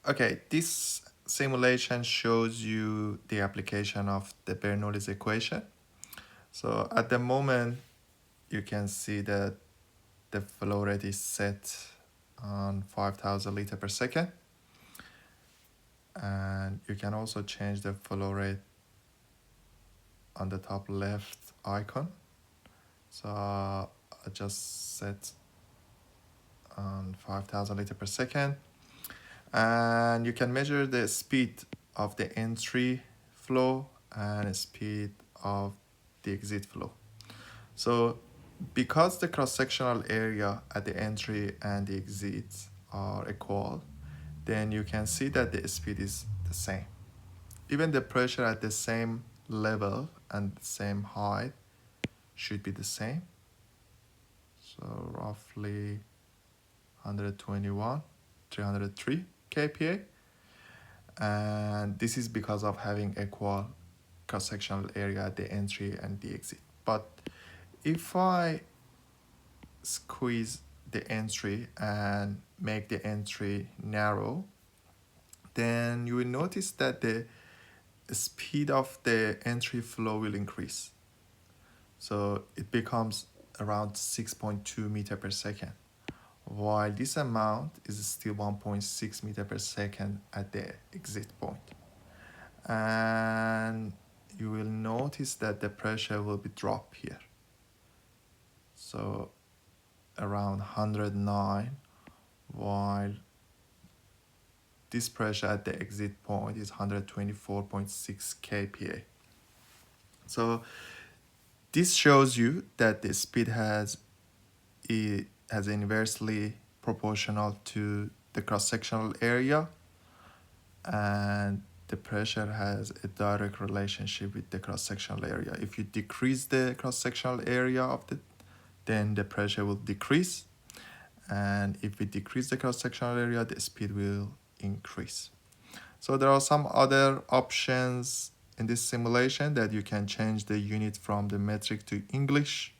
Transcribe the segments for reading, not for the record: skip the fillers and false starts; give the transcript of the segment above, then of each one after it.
Okay, this simulation shows you the application of the Bernoulli's equation. So at the moment, you can see that the flow rate is set on 5,000 liter per second. And you can also change the flow rate on the top left icon. So I just set on 5,000 liter per second. And you can measure the speed of the entry flow and speed of the exit flow. So because the cross-sectional area at the entry and the exit are equal, then you can see that the speed is the same. Even the pressure at the same level and the same height should be the same. So roughly 121, 303 kPa. And this is because of having equal cross-sectional area at the entry and the exit. But if I squeeze the entry and make the entry narrow, then you will notice that the speed of the entry flow will increase. So it becomes around 6.2 meter per second, while this amount is still 1.6 meter per second at the exit point. And you will notice that the pressure will be dropped here. So around 109, while this pressure at the exit point is 124.6 kPa. So this shows you that the speed has inversely proportional to the cross-sectional area, and the pressure has a direct relationship with the cross-sectional area. If you decrease the cross-sectional area of then the pressure will decrease, and if we decrease the cross-sectional area, the speed will increase. So there are some other options in this simulation that you can change the unit from the metric to English.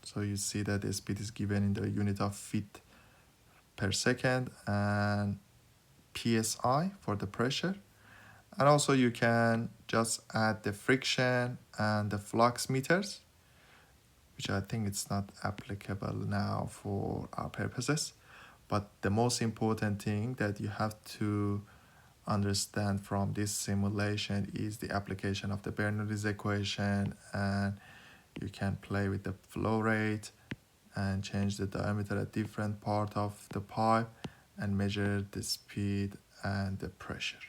So you see that the speed is given in the unit of feet per second and PSI for the pressure. And also you can just add the friction and the flux meters, which I think it's not applicable now for our purposes. But the most important thing that you have to understand from this simulation is the application of the Bernoulli's equation, and you can play with the flow rate and change the diameter at different part of the pipe and measure the speed and the pressure.